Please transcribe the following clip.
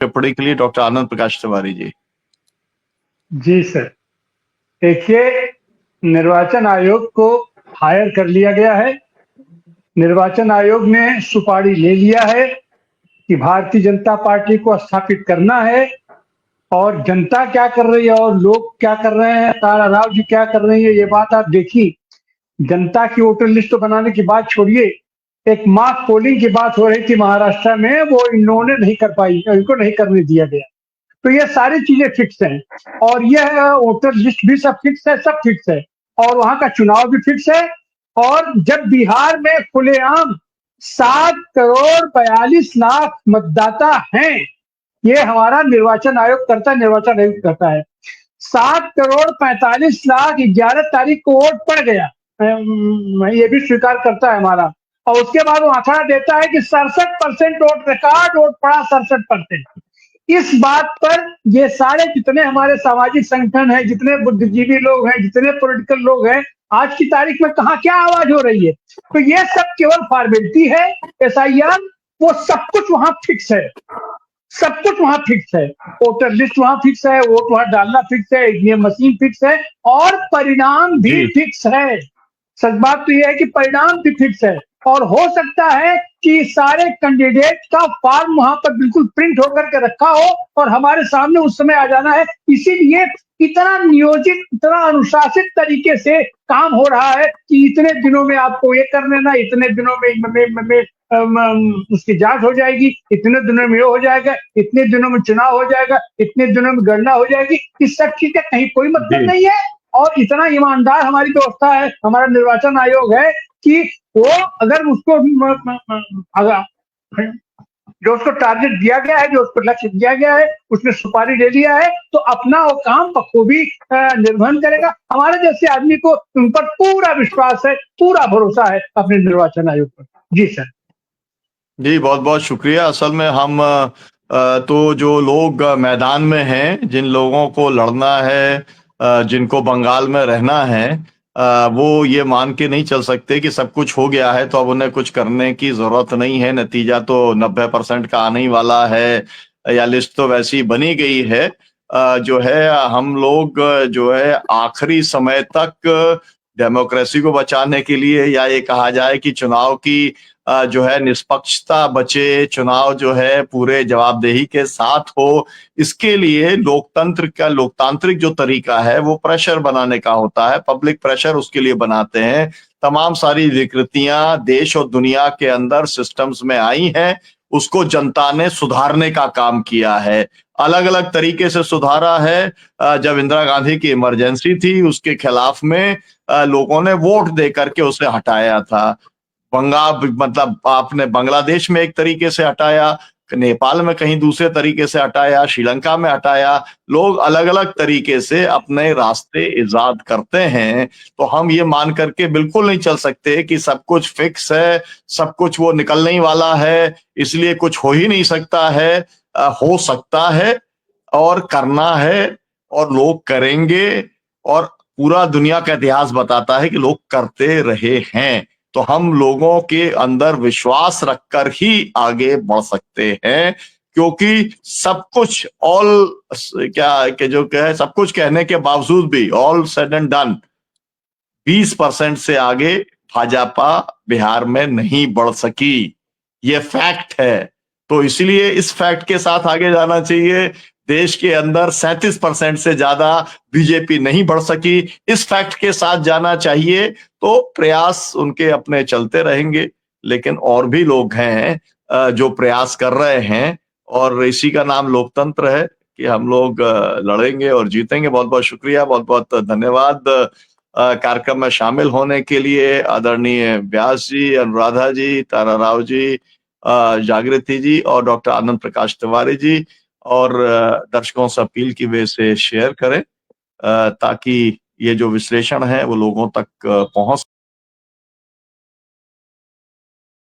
टिप्पणी के लिए डॉक्टर आनंद प्रकाश तिवारी जी। जी सर, देखिए, निर्वाचन आयोग को हायर कर लिया गया है। निर्वाचन आयोग ने सुपारी ले लिया है कि भारतीय जनता पार्टी को स्थापित करना है। और जनता क्या कर रही है और लोग क्या कर रहे हैं, तारा राव जी क्या कर रही है, ये बात आप देखिए। जनता की वोटर लिस्ट बनाने की बात छोड़िए, एक मास पोलिंग की बात हो रही थी महाराष्ट्र में, वो इन्होंने नहीं कर पाई, इनको नहीं करने दिया गया। तो ये सारी चीजें फिक्स हैं और यह वोटर लिस्ट भी सब फिक्स है, सब फिक्स है और वहां का चुनाव भी फिक्स है। और जब बिहार में खुलेआम 7 करोड़ 42 लाख मतदाता हैं, ये हमारा निर्वाचन आयोग करता है, निर्वाचन आयोग करता है। 7 करोड़ 45 लाख 11 तारीख को वोट पड़ गया, ये भी स्वीकार करता है हमारा। और उसके बाद वो आंकड़ा देता है कि 67% वोट, रिकॉर्ड वोट पड़ा 67%। इस बात पर ये सारे जितने हमारे सामाजिक संगठन हैं, जितने बुद्धिजीवी लोग हैं, जितने पॉलिटिकल लोग हैं, आज की तारीख में कहाँ क्या आवाज हो रही है। तो ये सब केवल फॉर्मेलिटी है। एसआईआर वो सब कुछ वहां फिक्स है, सब कुछ वहां फिक्स है। वोटर लिस्ट वहां फिक्स है, वोट वहां डालना फिक्स है, ईवीएम मशीन फिक्स है और परिणाम भी फिक्स है। सच बात तो यह है कि परिणाम भी फिक्स है और हो सकता है कि सारे कैंडिडेट का फॉर्म वहां पर बिल्कुल प्रिंट होकर के रखा हो और हमारे सामने उस समय आ जाना है। इसीलिए इतना नियोजित, इतना अनुशासित तरीके से काम हो रहा है कि इतने दिनों में आपको ये कर लेना, इतने दिनों में उसकी जांच हो जाएगी, इतने दिनों में ये हो जाएगा, इतने दिनों में चुनाव हो जाएगा, इतने दिनों में गणना हो जाएगी। इस सब चीज का कहीं कोई मतलब नहीं है। और इतना ईमानदार हमारी व्यवस्था है, हमारा निर्वाचन आयोग है कि वो अगर उसको अगर जो उसको टारगेट दिया गया है, जो उसको लक्ष्य दिया गया है, उसने सुपारी ले लिया है, तो अपना वो काम बखूबी निर्वहन करेगा। हमारे जैसे आदमी को उन पर पूरा विश्वास है, पूरा भरोसा है अपने निर्वाचन आयोग पर। जी सर। जी, बहुत बहुत शुक्रिया। असल में हम तो जो लोग मैदान में हैं, जिन लोगों को लड़ना है, जिनको बंगाल में रहना है, वो ये मान के नहीं चल सकते कि सब कुछ हो गया है तो अब उन्हें कुछ करने की जरूरत नहीं है। नतीजा तो 90% का आने ही वाला है या लिस्ट तो वैसी बनी गई है। जो है हम लोग जो है आखिरी समय तक डेमोक्रेसी को बचाने के लिए, या ये कहा जाए कि चुनाव की जो है निष्पक्षता बचे, चुनाव जो है पूरे जवाबदेही के साथ हो, इसके लिए लोकतांत्रिक जो तरीका है वो प्रेशर बनाने का होता है। पब्लिक प्रेशर उसके लिए बनाते हैं। तमाम सारी विकृतियां देश और दुनिया के अंदर सिस्टम्स में आई हैं, उसको जनता ने सुधारने का काम किया है, अलग अलग तरीके से सुधारा है। जब इंदिरा गांधी की इमरजेंसी थी, उसके खिलाफ में लोगों ने वोट दे करके उसे हटाया था। मतलब आपने बांग्लादेश में एक तरीके से हटाया, नेपाल में कहीं दूसरे तरीके से हटाया, श्रीलंका में हटाया। लोग अलग अलग तरीके से अपने रास्ते इजाद करते हैं। तो हम ये मान करके बिल्कुल नहीं चल सकते कि सब कुछ फिक्स है, सब कुछ वो निकलने ही वाला है, इसलिए कुछ हो ही नहीं सकता है। हो सकता है और करना है और लोग करेंगे, और पूरा दुनिया का इतिहास बताता है कि लोग करते रहे हैं। तो हम लोगों के अंदर विश्वास रखकर ही आगे बढ़ सकते हैं, क्योंकि सब कुछ सब कुछ कहने के बावजूद भी, ऑल सेड एंड डन, 20% से आगे भाजपा बिहार में नहीं बढ़ सकी। ये फैक्ट है। तो इसलिए इस फैक्ट के साथ आगे जाना चाहिए। देश के अंदर 37% से ज्यादा बीजेपी नहीं बढ़ सकी, इस फैक्ट के साथ जाना चाहिए। तो प्रयास उनके अपने चलते रहेंगे, लेकिन और भी लोग हैं जो प्रयास कर रहे हैं, और इसी का नाम लोकतंत्र है कि हम लोग लड़ेंगे और जीतेंगे। बहुत बहुत शुक्रिया, बहुत बहुत धन्यवाद कार्यक्रम में शामिल होने के लिए। आदरणीय व्यास जी, अनुराधा जी, तारा राव जी, जागृति जी और डॉक्टर आनंद प्रकाश तिवारी जी। और दर्शकों से अपील की वे से शेयर करें ताकि ये जो विश्लेषण है वो लोगों तक पहुंच